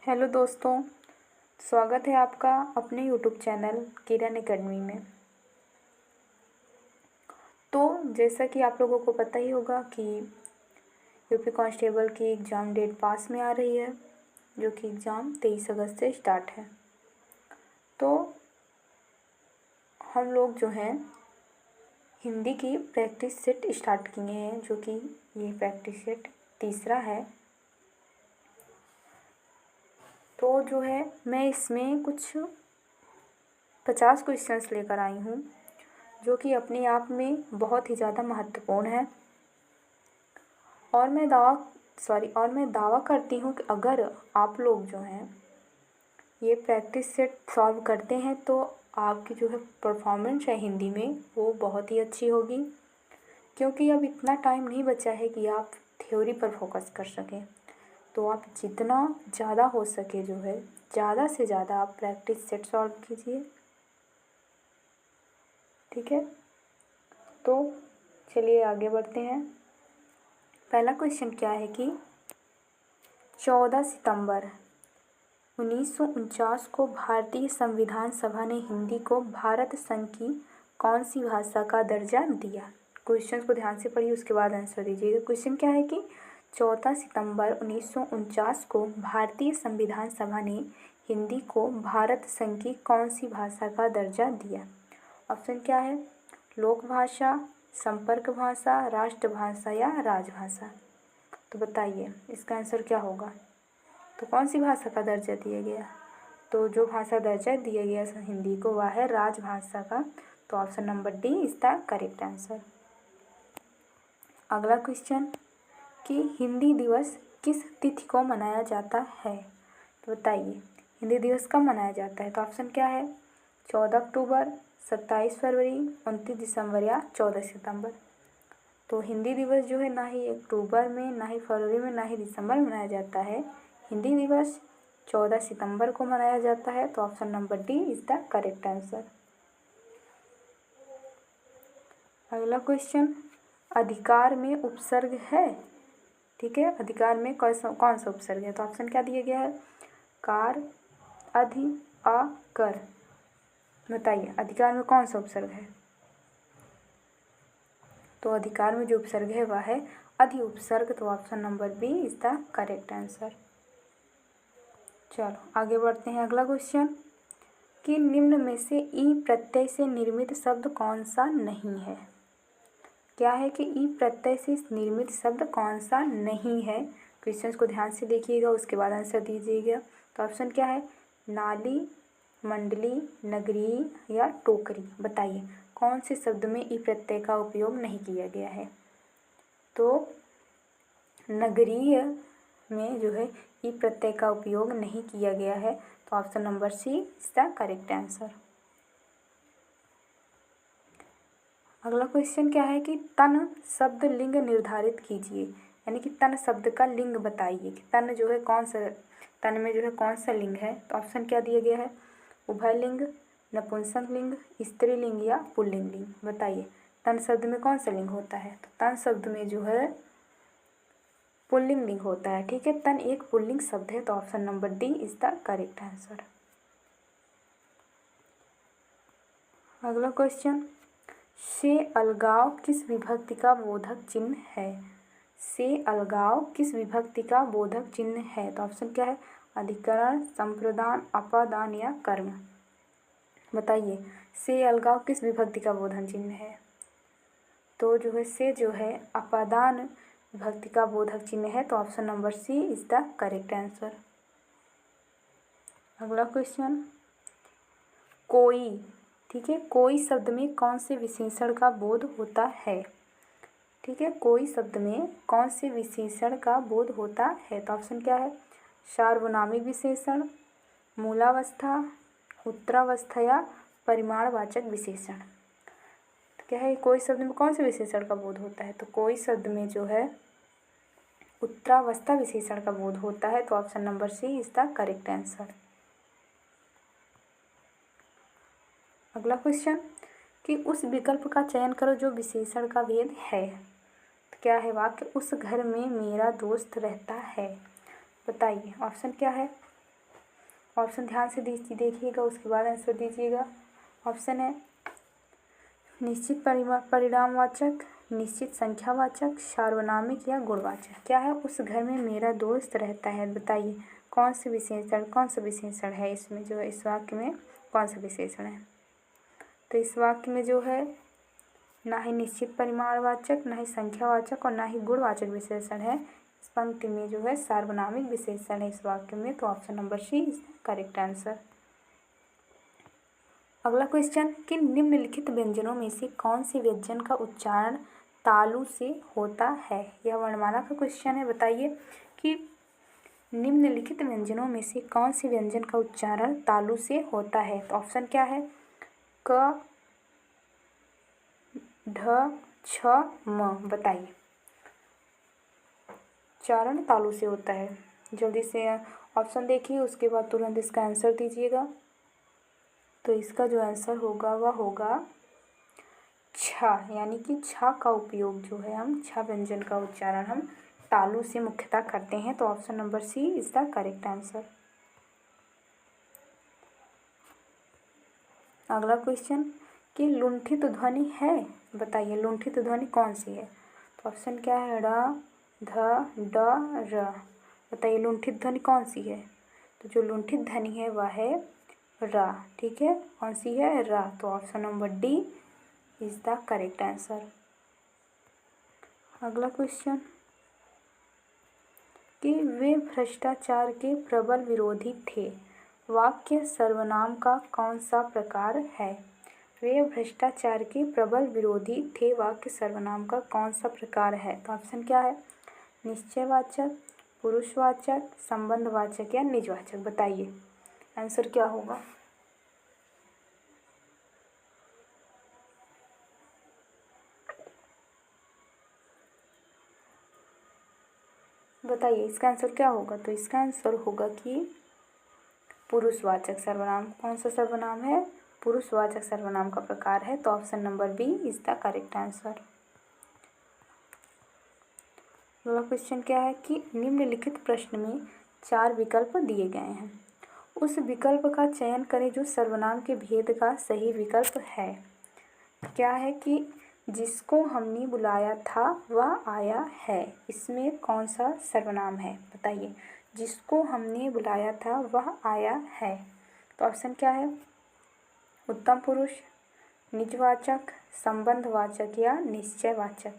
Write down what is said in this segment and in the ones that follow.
Hello दोस्तों, स्वागत है आपका अपने यूट्यूब चैनल किरण एकेडमी में। तो जैसा कि आप लोगों को पता ही होगा कि यूपी कांस्टेबल की एग्ज़ाम डेट पास में आ रही है, जो कि एग्ज़ाम 23 अगस्त से स्टार्ट है। तो हम लोग जो हैं हिंदी की प्रैक्टिस सेट स्टार्ट किए हैं, जो कि ये प्रैक्टिस सेट तीसरा है। तो जो है मैं इसमें कुछ 50 क्वेश्चंस लेकर आई हूँ, जो कि अपने आप में बहुत ही ज़्यादा महत्वपूर्ण है। और मैं दावा करती हूँ कि अगर आप लोग जो हैं ये प्रैक्टिस सेट सॉल्व करते हैं तो आपकी जो है परफॉर्मेंस है हिंदी में वो बहुत ही अच्छी होगी, क्योंकि अब इतना टाइम नहीं बचा है कि आप थ्योरी पर फोकस कर सकें। तो आप जितना ज़्यादा हो सके जो है ज़्यादा से ज़्यादा आप प्रैक्टिस सेट सॉल्व कीजिए, ठीक है। तो चलिए आगे बढ़ते हैं। पहला क्वेश्चन क्या है कि 14 सितंबर 1949 को भारतीय संविधान सभा ने हिंदी को भारत संघ की कौन सी भाषा का दर्जा दिया। क्वेश्चन को ध्यान से पढ़िए, उसके बाद आंसर दीजिएगा। क्वेश्चन क्या है कि 14 सितंबर 1949 को भारतीय संविधान सभा ने हिंदी को भारत संघ की कौन सी भाषा का दर्जा दिया। ऑप्शन क्या है, लोक भाषा, संपर्क भाषा, राष्ट्रभाषा या राजभाषा। तो बताइए इसका आंसर क्या होगा। तो कौन सी भाषा का दर्जा दिया गया। तो जो भाषा दर्जा दिया गया हिंदी को वह है राजभाषा का। तो option number D is the correct answer. अगला क्वेश्चन कि हिंदी दिवस किस तिथि को मनाया जाता है। तो बताइए हिंदी दिवस कब मनाया जाता है। तो ऑप्शन क्या है, 14 अक्टूबर, 27 फरवरी, 29 दिसंबर या 14 सितंबर। तो हिंदी दिवस जो है ना ही अक्टूबर में, ना ही फरवरी में, ना ही दिसंबर में मनाया जाता है। हिंदी दिवस 14 सितंबर को मनाया जाता है। तो option number D is the correct answer. अगला क्वेश्चन, अधिकार में उपसर्ग है, ठीक है। अधिकार में कौन सा उपसर्ग है। तो ऑप्शन क्या दिया गया है, कार, अधि, अ, कर। बताइए अधिकार में कौन सा उपसर्ग है। तो अधिकार में जो उपसर्ग है वह है अधि उपसर्ग। तो option number B is the correct answer. चलो आगे बढ़ते हैं। अगला क्वेश्चन कि निम्न में से ई प्रत्यय से निर्मित शब्द कौन सा नहीं है। क्या है कि ई प्रत्यय से निर्मित शब्द कौन सा नहीं है। क्वेश्चन को ध्यान से देखिएगा, उसके बाद आंसर दीजिएगा। तो ऑप्शन क्या है, नाली, मंडली, नगरीय या टोकरी। बताइए कौन से शब्द में ई प्रत्यय का उपयोग नहीं किया गया है। तो नगरीय में जो है ई प्रत्यय का उपयोग नहीं किया गया है। तो option number C is the correct answer. अगला क्वेश्चन क्या है कि तन शब्द लिंग निर्धारित कीजिए, यानी कि तन शब्द का लिंग बताइए कि तन जो है कौन सा, तन में जो है कौन सा लिंग है। तो ऑप्शन क्या दिया गया है, उभयलिंग, नपुंसक लिंग, स्त्रीलिंग या पुल्लिंग लिंग। बताइए तन शब्द में कौन सा लिंग होता है। तो तन शब्द में जो है पुल्लिंग लिंग होता है, ठीक है। तन एक पुल्लिंग शब्द है। तो option number D is the correct answer. अगला क्वेश्चन, से अलगाव किस विभक्ति का बोधक चिन्ह है। से अलगाव किस विभक्ति का बोधक चिन्ह है। तो ऑप्शन क्या है, अधिकरण, संप्रदान, अपादान या कर्म। बताइए से अलगाव किस विभक्ति का बोधन चिन्ह है। तो जो है से जो है अपादान विभक्ति का बोधक चिन्ह है। तो option number C is the correct answer. अगला क्वेश्चन, कोई, ठीक है, कोई शब्द में कौन से विशेषण का बोध होता है। ठीक है, कोई शब्द में कौन से विशेषण का बोध होता है। तो ऑप्शन क्या है, सार्वनामिक विशेषण, मूलावस्था, उत्तरावस्था या परिमाणवाचक विशेषण। तो क्या है, कोई शब्द में कौन से विशेषण का बोध होता है। तो कोई शब्द में जो है उत्तरावस्था विशेषण का बोध होता है। तो option number C is the correct answer. अगला क्वेश्चन कि उस विकल्प का चयन करो जो विशेषण का भेद है। तो क्या है वाक्य, उस घर में मेरा दोस्त रहता है। बताइए ऑप्शन क्या है, ऑप्शन ध्यान से देखिएगा, उसके बाद आंसर दीजिएगा। ऑप्शन है निश्चित परिणामवाचक, निश्चित संख्यावाचक, सार्वनामिक या गुणवाचक। क्या है? उस घर में मेरा दोस्त रहता है। बताइए कौन सा विशेषण है इसमें, जो है इस वाक्य में कौन सा विशेषण है? तो इस वाक्य में जो है ना ही निश्चित परिमाणवाचक, ना ही संख्यावाचक और ना ही गुणवाचक विशेषण है। इस पंक्ति में जो है सार्वनामिक विशेषण है इस वाक्य में। तो option number C is correct answer. अगला क्वेश्चन कि निम्नलिखित व्यंजनों में से कौन से व्यंजन का उच्चारण तालु से होता है? यह वर्णमाला का क्वेश्चन है। बताइए कि निम्नलिखित व्यंजनों में से कौन से व्यंजन का उच्चारण तालु से होता है? तो ऑप्शन क्या है? क, ढ, छ, म। बताइए उच्चारण तालु से होता है। जल्दी से ऑप्शन देखिए, उसके बाद तुरंत इसका आंसर दीजिएगा। तो इसका जो आंसर होगा वह होगा छ, यानी कि छ का उपयोग जो है हम छ व्यंजन का उच्चारण हम तालु से मुख्यतः करते हैं। तो option number C is the correct answer. अगला क्वेश्चन कि लुंठित ध्वनि है। बताइए लुंठित ध्वनि कौन सी है? तो ऑप्शन क्या है? ड़, ध, ड, र। बताइए लुंठित ध्वनि कौन सी है? तो जो लुंठित ध्वनि है वह है र। ठीक है, कौन सी है? र। तो option number D is the correct answer. अगला क्वेश्चन कि वे भ्रष्टाचार के प्रबल विरोधी थे। वाक्य सर्वनाम का कौन सा प्रकार है? वे भ्रष्टाचार के प्रबल विरोधी थे, वाक्य सर्वनाम का कौन सा प्रकार है? तो ऑप्शन क्या है? निश्चयवाचक, पुरुषवाचक, संबंधवाचक या निजवाचक। बताइए आंसर क्या होगा? बताइए इसका आंसर क्या होगा? तो इसका आंसर होगा कि पुरुषवाचक सर्वनाम। कौन सा सर्वनाम है? पुरुषवाचक सर्वनाम का प्रकार है। तो option number B is the correct answer. अगला क्वेश्चन क्या है कि निम्नलिखित प्रश्न में 4 विकल्प दिए गए हैं, उस विकल्प का चयन करें जो सर्वनाम के भेद का सही विकल्प है। क्या है कि जिसको हमने बुलाया था वह आया है, इसमें कौन सा सर्वनाम है? बताइए जिसको हमने बुलाया था वह आया है। तो ऑप्शन क्या है? उत्तम पुरुष, निजवाचक, संबंधवाचक या निश्चयवाचक।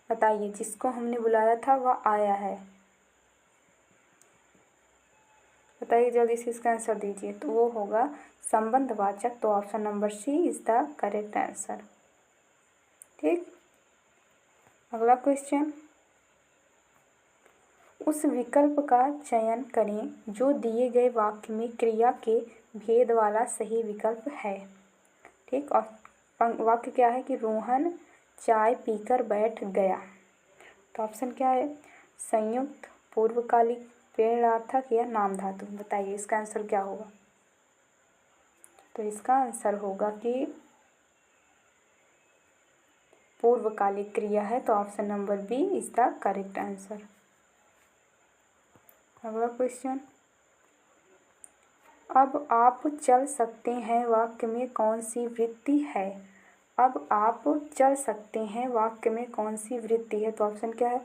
बताइए जिसको हमने बुलाया था वह आया है। बताइए जल्दी से इसका आंसर दीजिए। तो वो होगा संबंधवाचक। तो option number C is the correct answer. ठीक, अगला क्वेश्चन उस विकल्प का चयन करें जो दिए गए वाक्य में क्रिया के भेद वाला सही विकल्प है। ठीक, और वाक्य क्या है कि रोहन चाय पीकर बैठ गया। तो ऑप्शन क्या है? संयुक्त, पूर्वकालिक, प्रेरणार्थक या नाम धातु। बताइए इसका आंसर क्या होगा? तो इसका आंसर होगा कि पूर्वकालिक क्रिया है। तो option number B is the correct answer. अगला क्वेश्चन अब आप चल सकते हैं वाक्य में कौन सी वृत्ति है? अब आप चल सकते हैं वाक्य में कौन सी वृत्ति है? तो ऑप्शन क्या है?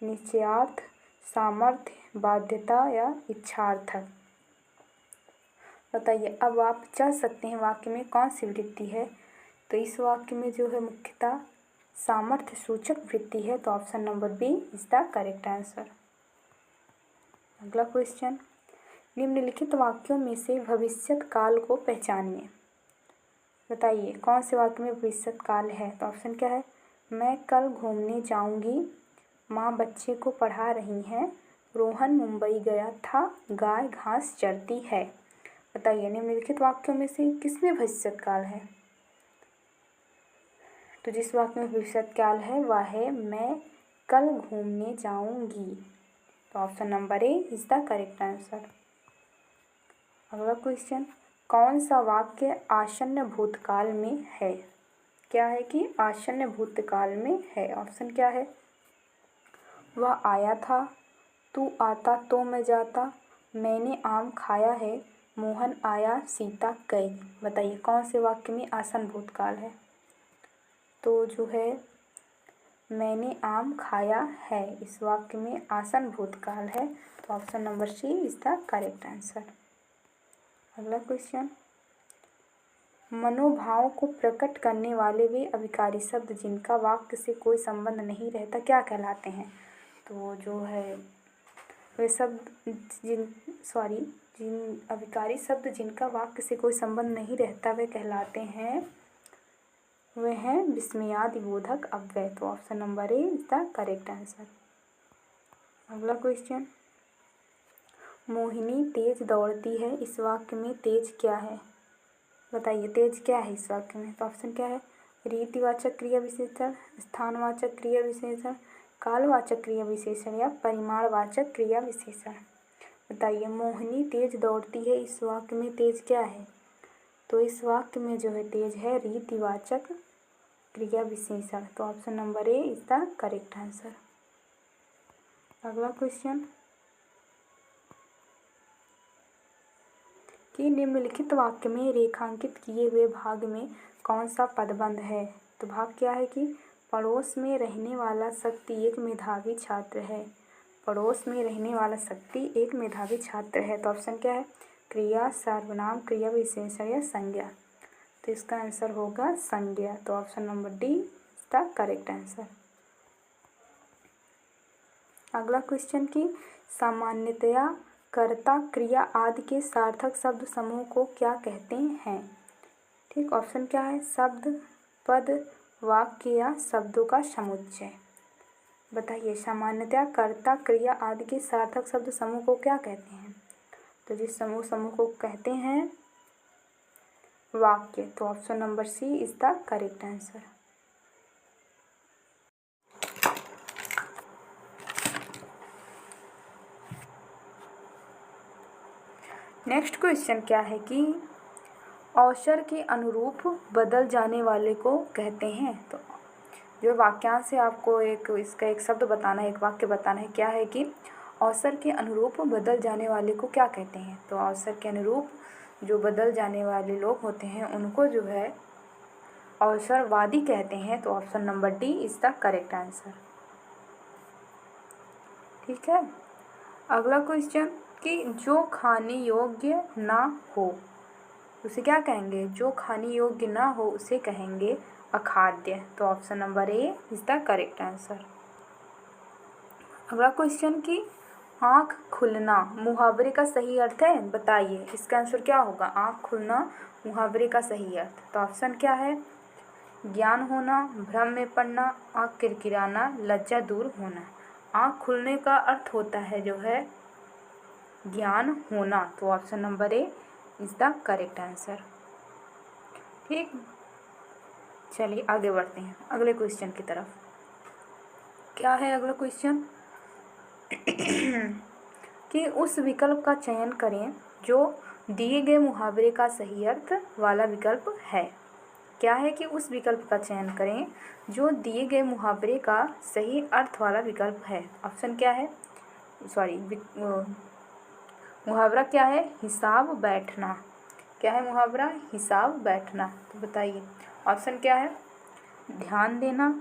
निश्चयार्थ, सामर्थ्य, बाध्यता या इच्छार्थक। बताइए अब आप चल सकते हैं वाक्य में कौन सी वृत्ति है? तो इस वाक्य में जो है मुख्यतः सामर्थ्य सूचक वृत्ति है। तो option number B is the correct answer. अगला क्वेश्चन निम्नलिखित वाक्यों में से भविष्यत काल को पहचानिए। बताइए कौन से वाक्य में भविष्यत काल है? तो ऑप्शन क्या है? मैं कल घूमने जाऊंगी, माँ बच्चे को पढ़ा रही हैं, रोहन मुंबई गया था, गाय घास चरती है। बताइए निम्नलिखित वाक्यों में से किसमें भविष्यत काल है? तो जिस वाक्य में भविष्यत काल है वह है मैं कल घूमने जाऊंगी। तो option number A is the correct answer. अगला क्वेश्चन कौन सा वाक्य आसन्न भूतकाल में है? क्या है कि आसन्न भूतकाल में है। ऑप्शन क्या है? वह आया था, तू आता तो मैं जाता, मैंने आम खाया है, मोहन आया सीता गई। बताइए कौन से वाक्य में आसन भूतकाल है? तो जो है मैंने आम खाया है, इस वाक्य में आसन भूतकाल है। तो option number C is the correct answer. अगला क्वेश्चन, मनोभाव को प्रकट करने वाले वे अभिकारी शब्द जिनका वाक्य से कोई संबंध नहीं रहता क्या कहलाते हैं? तो जो है वे शब्द जिन अभिकारी शब्द जिनका वाक्य से कोई संबंध नहीं रहता वे कहलाते हैं, वे हैं विस्मयादिबोधक अव्यय। तो option number A is the correct answer. अगला क्वेश्चन, मोहिनी तेज दौड़ती है, इस वाक्य में तेज क्या है? बताइए तेज क्या है इस वाक्य में? तो ऑप्शन क्या है? रीतिवाचक क्रिया विशेषण, स्थानवाचक क्रिया विशेषण, कालवाचक क्रिया विशेषण या परिमाणवाचक क्रिया विशेषण। बताइए मोहिनी तेज दौड़ती है, इस वाक्य में तेज क्या है? तो इस वाक्य में जो है तेज है रीतिवाचक क्रिया विशेषण। तो option number A is the correct answer. अगला क्वेश्चन, कि निम्नलिखित वाक्य में रेखांकित किए हुए भाग में कौन सा पदबंध है? तो भाग क्या है कि पड़ोस में रहने वाला शक्ति एक मेधावी छात्र है। पड़ोस में रहने वाला शक्ति एक मेधावी छात्र है। तो ऑप्शन क्या है? क्रिया, सर्वनाम, क्रिया विशेषण या संज्ञा। तो इसका आंसर होगा संज्ञा। तो option number D is the correct answer. अगला क्वेश्चन, की सामान्यतया कर्ता, क्रिया आदि के सार्थक शब्द समूह को क्या कहते हैं? ठीक, ऑप्शन क्या है? शब्द, पद, वाक्य या शब्दों का समुच्चय। बताइए सामान्यतया कर्ता, क्रिया आदि के सार्थक शब्द समूह को क्या कहते हैं? तो जिस समूह को कहते हैं वाक्य। तो option number C is the correct answer. Next question क्या है कि अवसर के अनुरूप बदल जाने वाले को कहते हैं। तो जो वाक्यांश से आपको इसका एक शब्द बताना है, एक वाक्य बताना है। क्या है कि अवसर के अनुरूप बदल जाने वाले को क्या कहते हैं? तो अवसर के अनुरूप जो बदल जाने वाले लोग होते हैं उनको जो है अवसरवादी कहते हैं। तो option number D is the correct answer. ठीक है। अगला क्वेश्चन, कि जो खाने योग्य ना हो उसे क्या कहेंगे? जो खाने योग्य ना हो उसे कहेंगे अखाद्य। तो option number A is the correct answer. अगला क्वेश्चन, की आँख खुलना मुहावरे का सही अर्थ है? बताइए इसका आंसर क्या होगा? आँख खुलना मुहावरे का सही अर्थ। तो ऑप्शन क्या है? ज्ञान होना, भ्रम में पड़ना, आँख किरकिराना, लज्जा दूर होना। आँख खुलने का अर्थ होता है जो है ज्ञान होना। तो option number A is the correct answer. ठीक, चलिए आगे बढ़ते हैं अगले क्वेश्चन की तरफ। क्या है अगला क्वेश्चन? कि उस विकल्प का चयन करें जो दिए गए मुहावरे का सही अर्थ वाला विकल्प है। क्या है कि उस विकल्प का चयन करें जो दिए गए मुहावरे का सही अर्थ वाला विकल्प है। ऑप्शन क्या है? मुहावरा क्या है? हिसाब बैठना। क्या है मुहावरा? हिसाब बैठना। तो बताइए ऑप्शन क्या है? ध्यान देना,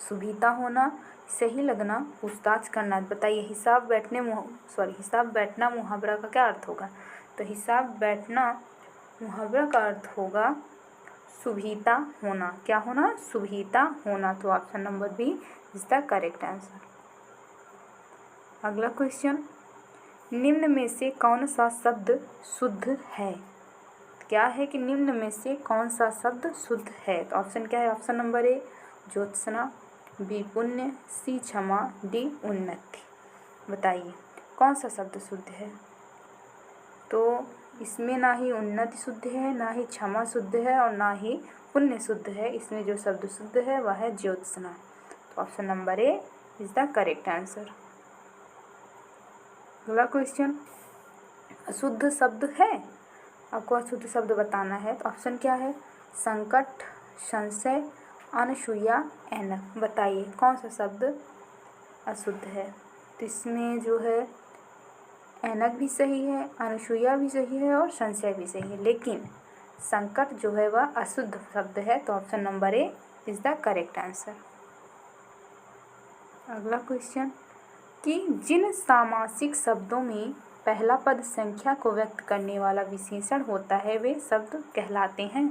सुविधा होना, सही लगना, पूछताछ करना। बताइए हिसाब बैठना मुहावरा का क्या अर्थ होगा? तो हिसाब बैठना मुहावरा का अर्थ होगा सुविधा होना। क्या होना? सुविधा होना। तो option number B is the correct answer. अगला क्वेश्चन, निम्न में से कौन सा शब्द शुद्ध है? क्या है कि निम्न में से कौन सा शब्द शुद्ध है? तो ऑप्शन क्या है? ऑप्शन नंबर ए ज्योत्सना, बी पुण्य, सी क्षमा, डी उन्नति। बताइए कौन सा शब्द शुद्ध है? तो इसमें ना ही उन्नति शुद्ध है, ना ही क्षमा शुद्ध है और ना ही पुण्य शुद्ध है। इसमें जो शब्द शुद्ध है वह है ज्योत्सना। तो option number A is the correct answer. अगला क्वेश्चन, अशुद्ध शब्द है? आपको अशुद्ध शब्द बताना है। तो ऑप्शन क्या है? संकट, संशय, अनसुईया, ऐनक। बताइए कौन सा शब्द अशुद्ध है? तो इसमें जो है ऐनक भी सही है, अनुसूया भी सही है और संशय भी सही है, लेकिन संकट जो है वह अशुद्ध शब्द है, तो option number A is the correct answer. अगला क्वेश्चन कि जिन सामासिक शब्दों में पहला पद संख्या को व्यक्त करने वाला विशेषण होता है वे शब्द कहलाते हैं।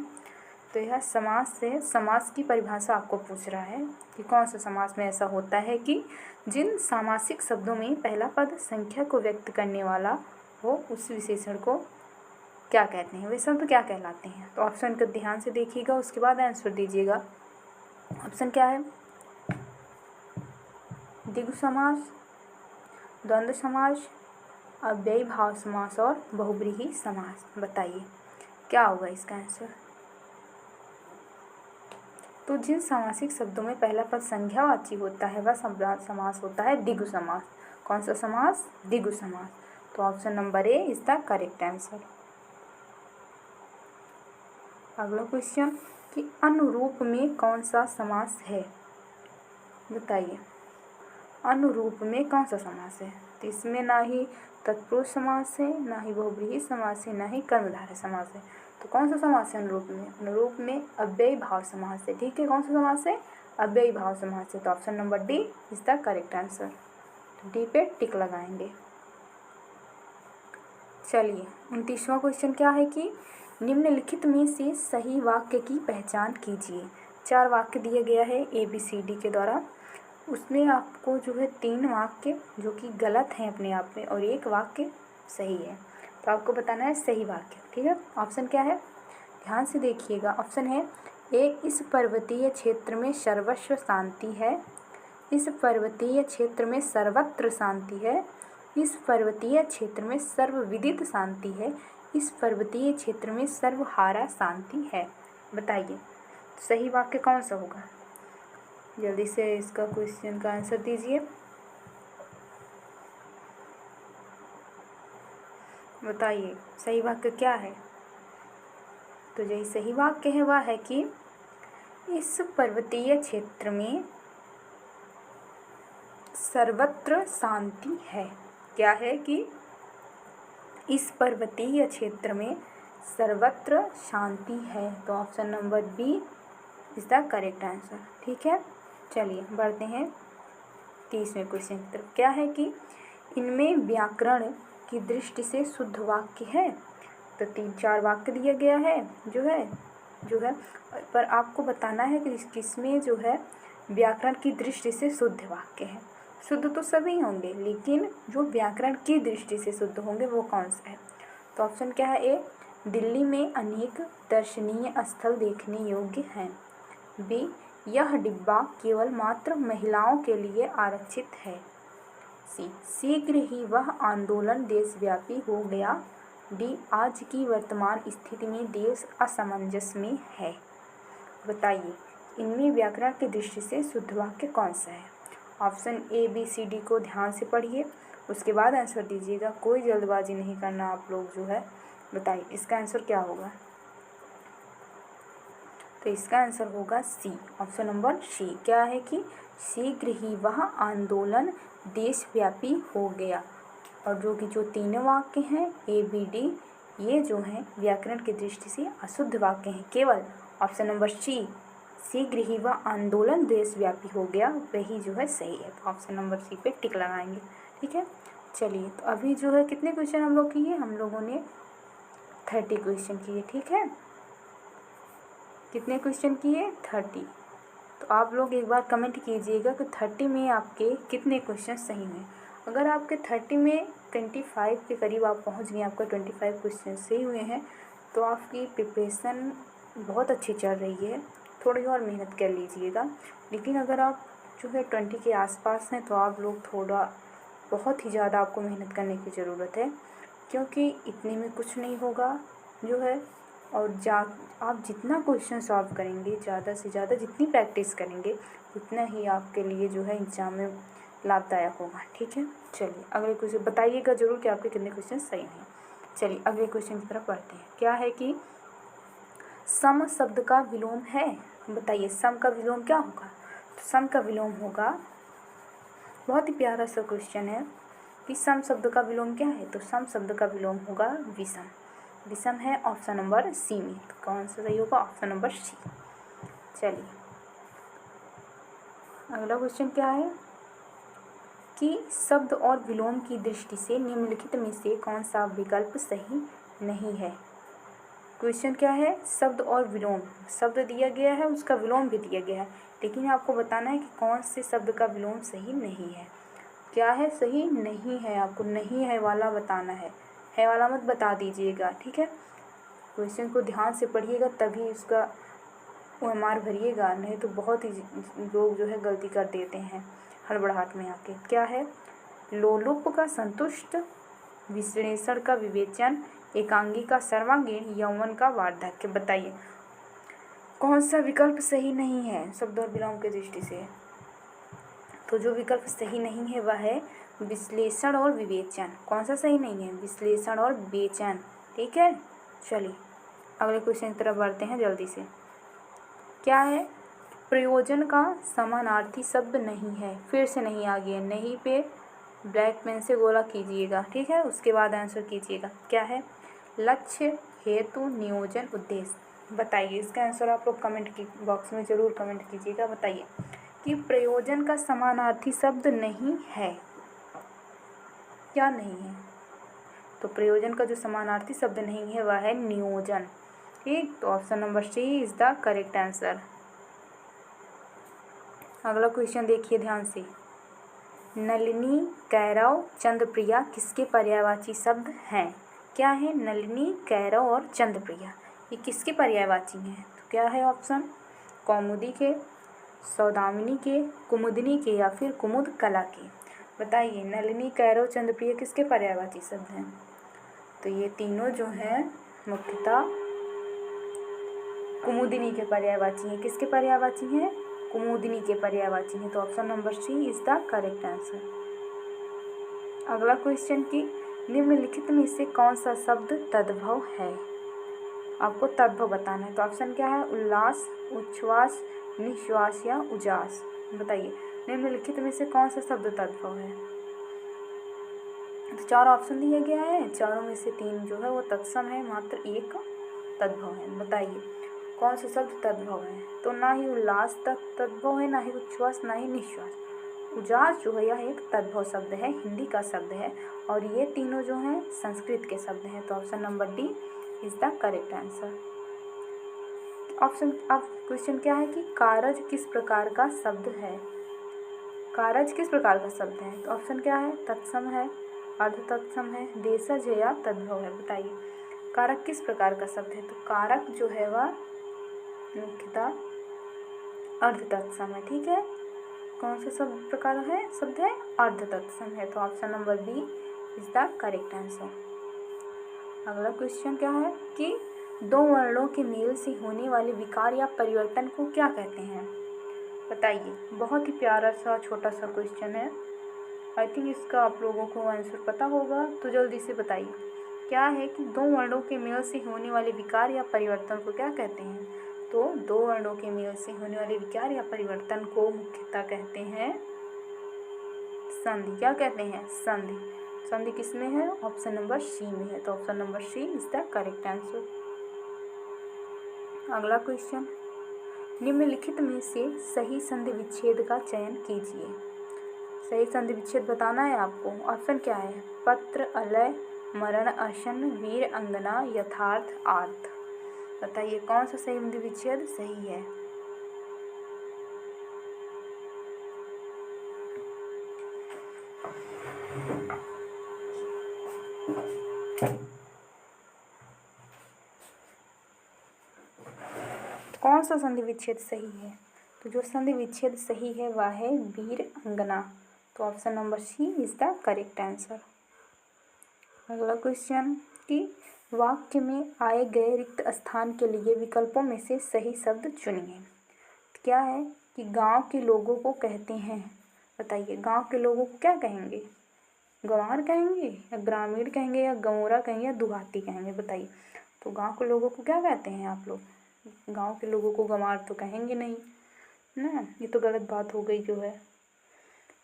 तो यह समास से समास की परिभाषा आपको पूछ रहा है कि कौन सा समास में ऐसा होता है कि जिन सामासिक शब्दों में पहला पद संख्या को व्यक्त करने वाला हो उस विशेषण को क्या कहते हैं, वे शब्द क्या कहलाते हैं। तो ऑप्शन को ध्यान से देखिएगा, उसके बाद आंसर दीजिएगा। ऑप्शन क्या है, द्विगु समास, द्वंद्व समास, अव्ययी भाव समास और बहुब्रीहि समास। बताइए क्या होगा इसका आंसर। तो जिन सामासिक शब्दों में पहला पद संख्यावाची होता है वह समास होता है द्विगु समास। कौन सा समास, द्विगु समास। तो option number A is the correct answer. अगला क्वेश्चन कि अनुरूप में कौन सा समास है, बताइए अनुरूप में कौन सा समास है। तो इसमें ना ही तत्पुरुष समास है, ना ही बहुब्रीहि समास है, ना ही कर्मधारय समास है। तो कौन सा समास है अनुरूप में, अनुरूप में अव्ययी भाव समास है। ठीक है, कौन सा समास है, अव्ययी भाव समास है। तो option number D is the correct answer. D पे टिक लगाएंगे। चलिए 29वां क्वेश्चन क्या है कि निम्नलिखित में से सही वाक्य की पहचान कीजिए। 4 वाक्य दिया गया है ABCD के द्वारा, उसमें आपको जो है 3 वाक्य जो कि गलत हैं अपने आप में और 1 वाक्य सही है। तो आपको बताना है सही वाक्य। ठीक है, ऑप्शन क्या है, ध्यान से देखिएगा। ऑप्शन है ए, इस पर्वतीय क्षेत्र में सर्वस्व शांति है। इस पर्वतीय क्षेत्र में सर्वत्र शांति है। इस पर्वतीय क्षेत्र में सर्वविदित शांति है। इस पर्वतीय क्षेत्र में सर्वहारा शांति है। बताइए सही वाक्य कौन सा होगा। जल्दी से इसका क्वेश्चन का आंसर दीजिए। बताइए सही वाक्य क्या है। तो जो सही वाक्य है वह है कि इस पर्वतीय क्षेत्र में सर्वत्र शांति है। क्या है कि इस पर्वतीय क्षेत्र में सर्वत्र शांति है। तो option number B is the correct answer. ठीक है, चलिए बढ़ते हैं 30वें क्वेश्चन की तरफ। क्या है कि इनमें व्याकरण की दृष्टि से शुद्ध वाक्य है। तो 3-4 वाक्य दिया गया है जो है पर आपको बताना है कि किसमें जो है व्याकरण की दृष्टि से शुद्ध वाक्य है। शुद्ध तो सभी होंगे लेकिन जो व्याकरण की दृष्टि से शुद्ध होंगे वो कौन सा है। तो ऑप्शन क्या है, ए, दिल्ली में अनेक दर्शनीय स्थल देखने योग्य हैं। बी, यह डिब्बा केवल मात्र महिलाओं के लिए आरक्षित है। सी, शीघ्र ही वह आंदोलन देशव्यापी हो गया। डी, आज की वर्तमान स्थिति में देश असमंजस में है। बताइए इनमें व्याकरण की दृष्टि से शुद्ध वाक्य कौन सा है। ऑप्शन ABCD को ध्यान से पढ़िए, उसके बाद आंसर दीजिएगा। कोई जल्दबाजी नहीं करना आप लोग जो है। बताइए इसका आंसर क्या होगा। तो इसका आंसर होगा सी, ऑप्शन नंबर सी। क्या है कि शीघ्र ही वह आंदोलन देशव्यापी हो गया। और जो 3 वाक्य हैं ABD ये जो हैं व्याकरण की दृष्टि से अशुद्ध वाक्य हैं। केवल ऑप्शन नंबर सी, शीघ्र ही वह आंदोलन देशव्यापी हो गया, वही जो है सही है। तो ऑप्शन नंबर सी पे टिक लगाएंगे। ठीक है, चलिए तो अभी जो है कितने क्वेश्चन हम लोग किए, हम लोगों ने 30 क्वेश्चन किए। ठीक है, कितने क्वेश्चन किए, 30। तो आप लोग एक बार कमेंट कीजिएगा कि 30 में आपके कितने क्वेश्चन सही हैं। अगर आपके 30 में 25 के करीब आप पहुंच गए, आपका 25 क्वेश्चन सही हुए हैं, तो आपकी प्रिपरेशन बहुत अच्छी चल रही है। थोड़ी और मेहनत कर लीजिएगा। लेकिन अगर आप जो है 20 के आसपास हैं तो आप लोग बहुत ही ज़्यादा आपको मेहनत करने की ज़रूरत है, क्योंकि इतने में कुछ नहीं होगा जो है। और आप जितना क्वेश्चन सॉल्व करेंगे, ज़्यादा से ज़्यादा जितनी प्रैक्टिस करेंगे उतना ही आपके लिए जो है एग्ज़ाम में लाभदायक होगा। ठीक है, चलिए अगले क्वेश्चन बताइएगा ज़रूर कि आपके कितने क्वेश्चन सही हैं। चलिए अगले क्वेश्चन की तरफ बढ़ते हैं। क्या है कि सम शब्द का विलोम है। बताइए सम का विलोम क्या होगा। तो सम का विलोम होगा, बहुत ही प्यारा सा क्वेश्चन है, विषम शब्द का विलोम क्या है? तो सम शब्द का विलोम होगा विषम। विषम है ऑप्शन नंबर सी में। तो कौन सा सही होगा? Option number C. चलिए अगला क्वेश्चन क्या है कि शब्द और विलोम की दृष्टि से निम्नलिखित में से कौन सा विकल्प सही नहीं है? क्वेश्चन क्या है? शब्द और विलोम, शब्द दिया गया है, उसका विलोम भी दिया गया है, लेकिन आपको बताना है कि कौन से शब्द का विलोम सही नहीं है। क्या है? सही नहीं है। आपको नहीं है वाला बताना है वाला मत बता दीजिएगा, ठीक है। क्वेश्चन को ध्यान से पढ़िएगा तभी उसका ओएमआर भरिएगा, नहीं तो बहुत ही लोग जो है गलती कर देते हैं हड़बड़ाहट में आके। क्या है? लोलुप का संतुष्ट, विश्लेषण का विवेचन, एकांगी का सर्वांगीण, यौवन का वार्धक्य। बताइए कौन सा विकल्प सही नहीं है शब्द और विलोम की दृष्टि से? तो जो विकल्प सही नहीं है वह है विश्लेषण और विवेचन। कौन सा सही नहीं है? विश्लेषण और विवेचन, ठीक है। चलिए अगले क्वेश्चन की तरफ बढ़ते हैं जल्दी से। क्या है? प्रयोजन का समानार्थी शब्द नहीं है। फिर से नहीं आ गया, नहीं पे ब्लैक पेन से गोला कीजिएगा, ठीक है, उसके बाद आंसर कीजिएगा। क्या है? लक्ष्य, हेतु, नियोजन, उद्देश्य। बताइए इसका आंसर आप लोग कमेंट की बॉक्स में ज़रूर कमेंट कीजिएगा। बताइए कि प्रयोजन का समानार्थी शब्द नहीं है। क्या नहीं है? तो प्रयोजन का जो समानार्थी शब्द नहीं है वह है नियोजन, ठीक। तो option number C is the correct answer. अगला क्वेश्चन देखिए ध्यान से। नलिनी, कैरव, चंद्रप्रिया किसके पर्यायवाची शब्द हैं? क्या है? नलिनी, कैरव और चंद्रप्रिया ये किसके पर्यायवाची हैं? तो क्या है ऑप्शन? कौमुदी के, सौदामिनी के, कुमुदिनी के या फिर कुमुद कला के। बताइए नलिनी, कैरव, चंद्रप्रिया किसके पर्यायवाची शब्द हैं? तो ये तीनों जो हैं मुख्यतः कुमुदिनी के पर्यायवाची हैं। किसके पर्यायवाची हैं? कुमुदिनी के पर्यायवाची हैं। तो option number C is the correct answer. अगला क्वेश्चन की निम्नलिखित में से कौन सा शब्द तद्भव है? आपको तद्भव बताना है। तो ऑप्शन क्या है? उल्लास, उच्छ्वास, निश्वास या उजास। बताइए निम्नलिखित में से कौन सा शब्द तद्भव है? तो 4 ऑप्शन दिया गया है, चारों में से 3 जो है वो तत्सम है, मात्र एक तद्भव है। बताइए कौन सा शब्द तद्भव है? तो ना ही उल्लास तद्भव है, ना ही उच्छ्वास, ना ही निश्वास। उजास जो है यह एक तद्भव शब्द है, हिंदी का शब्द है, और ये तीनों जो हैं संस्कृत के शब्द हैं। तो option number D is the correct answer. Option अब क्वेश्चन क्या है कि कारज किस प्रकार का शब्द है? कारज किस प्रकार का शब्द है? तो ऑप्शन क्या है? तत्सम है, अर्ध तत्सम है, देशज है या तद्भव है। बताइए कारक किस प्रकार का शब्द है? तो कारक जो है वह मुख्यतः अर्ध तत्सम है, ठीक है। कौन सा शब्द प्रकार है? शब्द है अर्ध तत्सम है। तो option number B is the correct answer. अगला क्वेश्चन क्या है कि 2 वर्णों के मेल से होने वाले विकार या परिवर्तन को क्या कहते हैं? बताइए बहुत ही प्यारा सा छोटा सा क्वेश्चन है। आई थिंक इसका आप लोगों को आंसर पता होगा, तो जल्दी से बताइए क्या है कि 2 वर्णों के मेल से होने वाले विकार या परिवर्तन को क्या कहते हैं? तो 2 वर्णों के मेल से होने वाले विकार या परिवर्तन को मुख्यतः कहते हैं संधि। क्या कहते हैं? संधि। संधि किसमें है? ऑप्शन नंबर सी में है। तो option number C is the correct answer. अगला क्वेश्चन, निम्नलिखित में से सही संधि विच्छेद का चयन कीजिए। सही संधि विच्छेद बताना है आपको। ऑप्शन क्या है? पत्र, अलय, मरण, आसन, वीर, अंगना, यथार्थ, आर्थ। बताइए कौन सा सही संधि विच्छेद सही है? कौन सा संधि विच्छेद सही है? तो जो संधि विच्छेद सही है वह है वीर, अंगना। तो option number C is the correct answer. अगला क्वेश्चन कि वाक्य में आए गए रिक्त स्थान के लिए विकल्पों में से सही शब्द चुनिए। क्या है कि गांव के लोगों को कहते हैं? बताइए गांव के लोगों को क्या कहेंगे? गंवार कहेंगे या ग्रामीण कहेंगे या गंवरा कहेंगे या दुहाती कहेंगे? बताइए तो गांव के लोगों को क्या कहते हैं आप लोग? गांव के लोगों को गंवार तो कहेंगे नहीं ना, ये तो गलत बात हो गई जो है।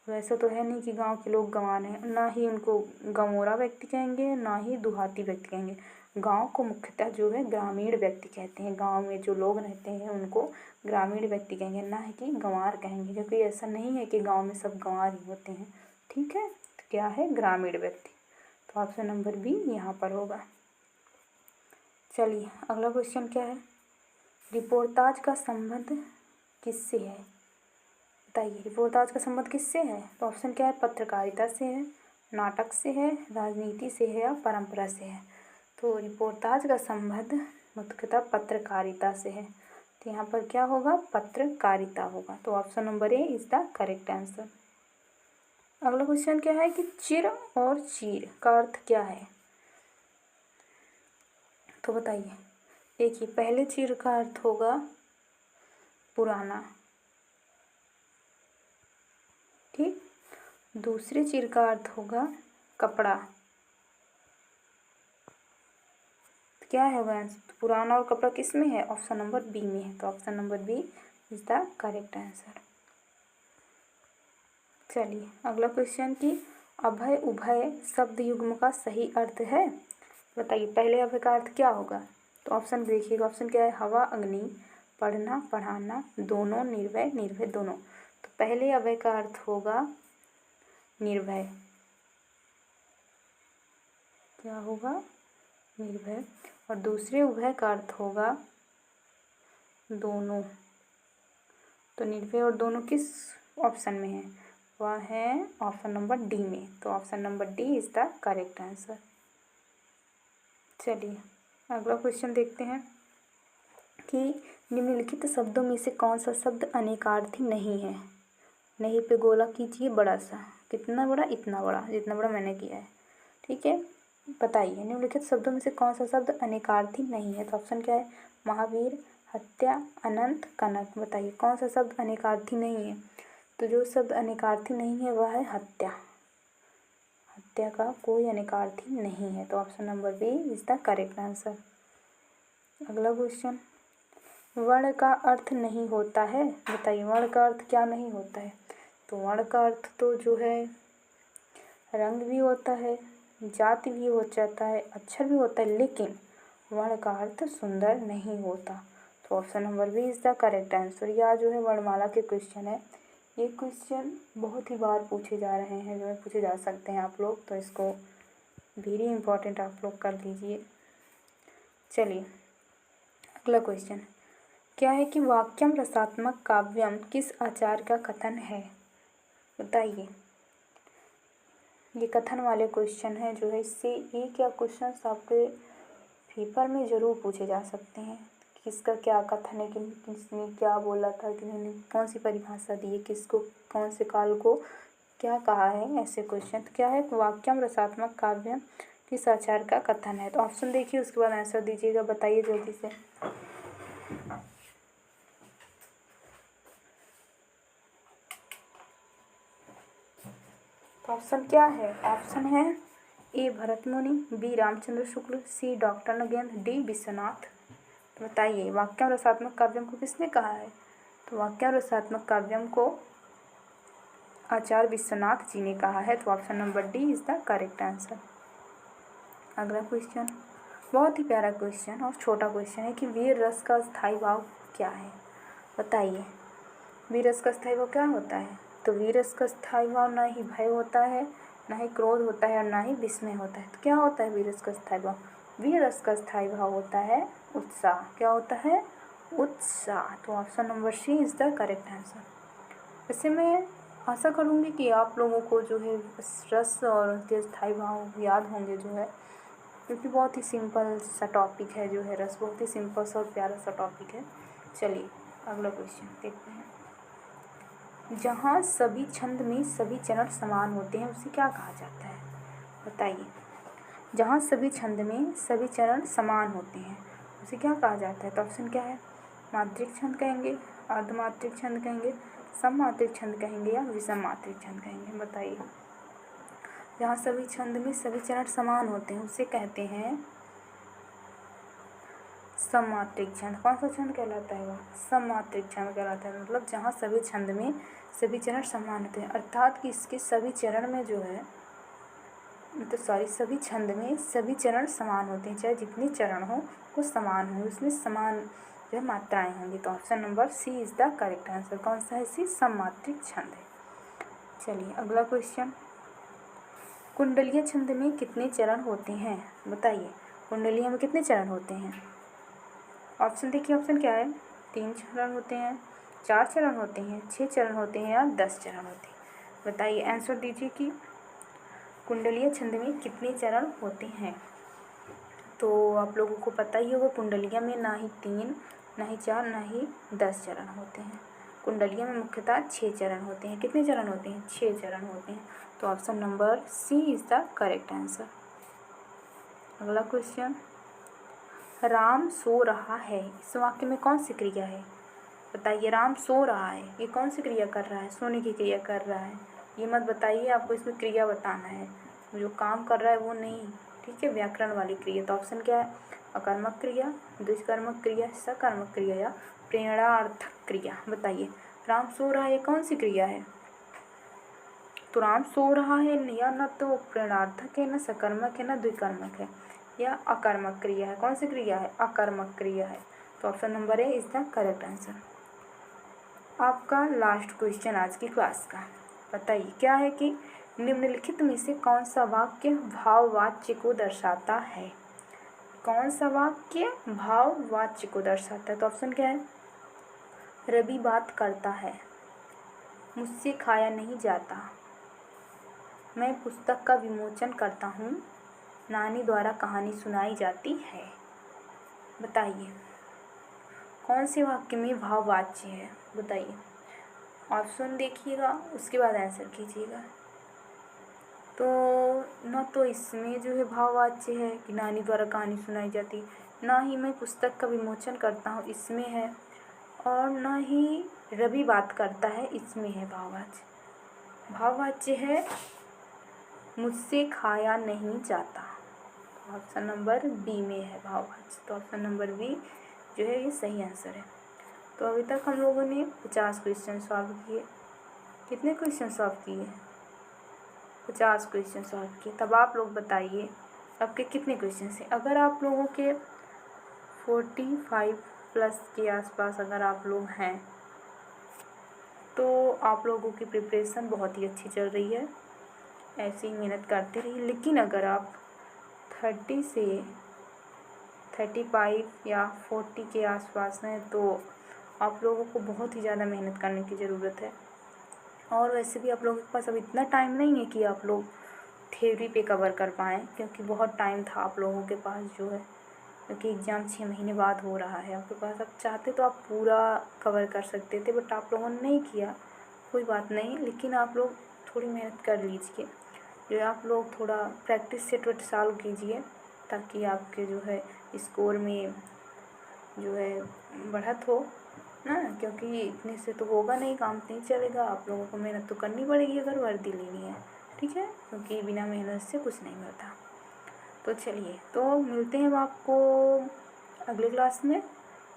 वैसा तो है नहीं कि गांव के लोग गंवार हैं, ना ही उनको गंवोरा व्यक्ति कहेंगे, ना ही देहाती व्यक्ति कहेंगे। गांव को मुख्यतः जो है ग्रामीण व्यक्ति कहते हैं। गांव में जो लोग रहते हैं उनको ग्रामीण व्यक्ति कहेंगे, ना ही कि गंवार कहेंगे, क्योंकि ऐसा नहीं है कि गांव में सब गंवार ही होते हैं। ठीक है, तो क्या है, ग्रामीण व्यक्ति। तो ऑप्शन नंबर बी यहाँ पर होगा। चलिए अगला क्वेश्चन क्या है, रिपोर्टाज का संबंध किससे है? बताइए, रिपोर्टाज का संबंध किससे है? तो ऑप्शन क्या है, पत्रकारिता से है, नाटक से है, राजनीति से है या परंपरा से है? तो रिपोर्टाज का संबंध मुख्यतः पत्रकारिता से है। तो यहाँ पर क्या होगा, पत्रकारिता होगा। तो option number A is the correct answer. अगला क्वेश्चन क्या है कि चिर और चीर का अर्थ क्या है? तो बताइए, देखिए पहले चिर का अर्थ होगा पुराना, ठीक। दूसरे चिर का अर्थ होगा कपड़ा। तो क्या होगा आंसर, तो पुराना और कपड़ा किस में है? ऑप्शन नंबर बी में है। तो option number B is the correct answer. चलिए अगला क्वेश्चन कि अभय उभय शब्द युग्म का सही अर्थ है? बताइए, पहले अभय का अर्थ क्या होगा? तो ऑप्शन देखिएगा, ऑप्शन क्या है, हवा अग्नि, पढ़ना पढ़ाना, दोनों, निर्भय निर्भय दोनों। तो पहले अभय का अर्थ होगा निर्भय। क्या होगा, निर्भय। और दूसरे उभय का अर्थ होगा दोनों। तो निर्भय और दोनों किस ऑप्शन में है? वह है ऑप्शन नंबर डी में। तो option number D is the correct answer. चलिए अगला क्वेश्चन देखते हैं कि निम्नलिखित शब्दों में से कौन सा शब्द अनेकार्थी नहीं है? नहीं पे गोला कीजिए बड़ा सा, कितना बड़ा, इतना बड़ा, जितना बड़ा मैंने किया है। ठीक है, बताइए निम्नलिखित शब्दों में से कौन सा शब्द अनेकार्थी नहीं है? तो ऑप्शन क्या है, महावीर, हत्या, अनंत, कनक। बताइए कौन सा शब्द अनेकार्थी नहीं है? तो जो शब्द अनेकार्थी नहीं है वह है हत्या। हत्या का कोई अनेकार्थी नहीं है। तो option number B is the correct answer. अगला क्वेश्चन, वर्ण का अर्थ नहीं होता है? बताइए वर्ण का अर्थ क्या नहीं होता है? तो वर्ण का अर्थ तो जो है रंग भी होता है, जाति भी हो जाता है, अक्षर भी होता है, लेकिन वर्ण का अर्थ सुंदर नहीं होता। तो option number B is the correct answer. यह जो है वर्णमाला के क्वेश्चन है, ये क्वेश्चन बहुत ही बार पूछे जा रहे हैं, जो है पूछे जा सकते हैं आप लोग, तो इसको वेरी इंपॉर्टेंट आप लोग कर लीजिए। चलिए अगला क्वेश्चन क्या है कि वाक्यम रसात्मक काव्यम किस आचार्य का कथन है? बताइए, ये कथन वाले क्वेश्चन है जो है, इससे एक या क्वेश्चन आपके पेपर में ज़रूर पूछे जा सकते हैं। किसका क्या कथन है, किसने क्या बोला था, किन्होंने कौन सी परिभाषा दी है, किसको कौन से काल को क्या कहा है, ऐसे क्वेश्चन। तो क्या है, वाक्यम रसात्मक काव्यम किस आचार्य का कथन है? तो ऑप्शन देखिए, उसके बाद आंसर दीजिएगा, बताइए जल्दी से। तो ऑप्शन क्या है, ऑप्शन है ए भरत मुनि, बी रामचंद्र शुक्ल, सी डॉक्टर नगेंद्र, डी विश्वनाथ। तो बताइए वाक्यम रसात्मक काव्यम को किसने कहा है? तो वाक्यम रसात्मक काव्यम को आचार्य विश्वनाथ जी ने कहा है। तो option number D is the correct answer. अगला क्वेश्चन बहुत ही प्यारा क्वेश्चन और छोटा क्वेश्चन है कि वीर रस का स्थायी भाव क्या है? बताइए वीर रस का स्थायी भाव क्या होता है? तो वीर रस का स्थायी भाव ना ही भय होता है, ना ही क्रोध होता है और ना ही विस्मय होता है। तो क्या होता है वीर रस का स्थायी भाव? वीर रस का स्थायी भाव होता है उत्साह। क्या होता है? उत्साह। तो option number C is the correct answer. वैसे मैं आशा करूँगी कि आप लोगों को जो है रस और उनके स्थायी भाव याद होंगे जो है, क्योंकि बहुत ही सिंपल सा टॉपिक है जो है रस, बहुत ही सिंपल सा और प्यारा सा टॉपिक है। चलिए अगला क्वेश्चन देखते हैं। जहाँ सभी छंद में सभी चरण समान होते हैं उसे क्या कहा जाता है? बताइए, जहाँ सभी छंद में सभी चरण समान होते हैं उसे क्या कहा जाता है? तो ऑप्शन क्या है, मात्रिक छंद कहेंगे, अर्धमात्रिक छंद कहेंगे, सममात्रिक छंद कहेंगे या विषम मात्रिक छंद कहेंगे? बताइए, जहाँ सभी छंद में सभी चरण समान होते हैं उसे कहते हैं सममात्रिक छंद। कौन सा छंद कहलाता है वो? सममात्रिक छंद कहलाता है। मतलब जहाँ सभी छंद में सभी चरण समान होते हैं, अर्थात कि इसके सभी चरण में जो है सभी छंद में सभी चरण समान होते हैं, चाहे जितने चरण हो वो समान हो, उसमें समान जो है मात्राएं होंगी। तो option number C is the correct answer. कौन सा है? सी सममात्रिक छंद है। चलिए अगला क्वेश्चन, कुंडलीय छंद में कितने चरण होते हैं? बताइए, कुंडलीय में कितने चरण होते हैं? ऑप्शन देखिए, ऑप्शन क्या है? 3 चरण होते हैं, 4 चरण होते हैं, 6 चरण होते हैं या 10 चरण होते हैं। बताइए, आंसर दीजिए कि कुंडलीय छंद में कितने चरण होते हैं। तो आप लोगों को पता ही होगा, कुंडलीय में ना ही 3, ना ही 4, ना ही 10 चरण होते हैं। कुंडलीय में मुख्यतः 6 चरण होते हैं। कितने चरण होते हैं? 6 चरण होते हैं। तो option number C is the correct answer. अगला क्वेश्चन, राम सो रहा है, इस वाक्य में कौन सी क्रिया है? बताइए, राम सो रहा है, ये कौन सी क्रिया कर रहा है? सोने की क्रिया कर रहा है। ये मत बताइए, आपको इसमें क्रिया बताना है, जो काम कर रहा है वो नहीं, ठीक है, व्याकरण वाली क्रिया। तो ऑप्शन क्या है? अकर्मक क्रिया, द्विकर्मक क्रिया, सकर्मक क्रिया या प्रेरणार्थक क्रिया। बताइए, राम सो रहा है, ये कौन सी क्रिया है? तो राम सो रहा है या न तो प्रेरणार्थक है, न सकर्मक है, न द्विकर्मक है, या अकर्मक क्रिया है। कौन सी क्रिया है? अकर्मक क्रिया है। तो option number A is the correct answer. आपका लास्ट क्वेश्चन आज की क्लास का, बताइए क्या है कि निम्नलिखित में से कौन सा वाक्य भाववाच्य को दर्शाता है? कौन सा वाक्य भाववाच्य को दर्शाता है? तो ऑप्शन क्या है? रवि बात करता है, मुझसे खाया नहीं जाता, मैं पुस्तक का विमोचन करता हूँ, नानी द्वारा कहानी सुनाई जाती है। बताइए, कौन से वाक्य में भाववाच्य है? बताइए, ऑप्शन देखिएगा, उसके बाद आंसर कीजिएगा। तो न तो इसमें जो है भाववाच्य है कि नानी द्वारा कहानी सुनाई जाती, ना ही मैं पुस्तक का विमोचन करता हूँ इसमें है, और ना ही रवि बात करता है इसमें है भाववाच्य। भाववाच्य है मुझसे खाया नहीं जाता। ऑप्शन नंबर बी में है भाववाच्य। तो ऑप्शन नंबर बी जो है ये सही आंसर है। तो अभी तक हम लोगों ने 50 क्वेश्चन सॉल्व किए। कितने क्वेश्चन सॉल्व किए? 50 क्वेश्चन सॉल्व किए। तब आप लोग बताइए आपके कितने क्वेश्चन हैं। अगर आप लोगों के 45 प्लस के आसपास अगर आप लोग हैं तो आप लोगों की प्रिपरेशन बहुत ही अच्छी चल रही है, ऐसे ही मेहनत करते रहिए। लेकिन अगर आप 30 से 35 या 40 के आसपास हैं तो आप लोगों को बहुत ही ज़्यादा मेहनत करने की ज़रूरत है। और वैसे भी आप लोगों के पास अब इतना टाइम नहीं है कि आप लोग थ्योरी पे कवर कर पाएँ, क्योंकि बहुत टाइम था आप लोगों के पास जो है, क्योंकि एग्ज़ाम 6 महीने बाद हो रहा है आपके पास। आप चाहते तो आप पूरा कवर कर सकते थे, बट आप लोगों ने नहीं किया। कोई बात नहीं, लेकिन आप लोग थोड़ी मेहनत कर लीजिए। जो आप लोग थोड़ा प्रैक्टिस सेट वेट चालू कीजिए, ताकि आपके जो है स्कोर में जो है बढ़त हो ना, क्योंकि इतने से तो होगा नहीं, काम नहीं चलेगा। आप लोगों को मेहनत तो करनी पड़ेगी अगर वर्दी लेनी है, ठीक है, क्योंकि बिना मेहनत से कुछ नहीं मिलता। तो चलिए, तो मिलते हैं आपको अगले क्लास में,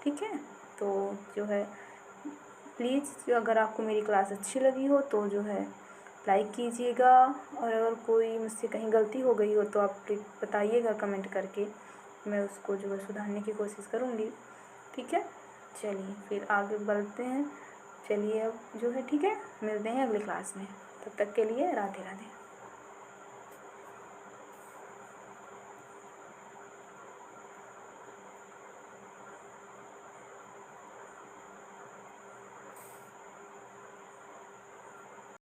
ठीक है। तो जो है प्लीज़, अगर आपको मेरी क्लास अच्छी लगी हो तो जो है लाइक कीजिएगा, और अगर कोई मुझसे कहीं गलती हो गई हो तो आप बताइएगा कमेंट करके, मैं उसको जो है सुधारने की कोशिश करूँगी, ठीक है। चलिए फिर आगे बढ़ते हैं। चलिए अब जो है ठीक है, मिलते हैं अगली क्लास में। तब तक के लिए राधे राधे।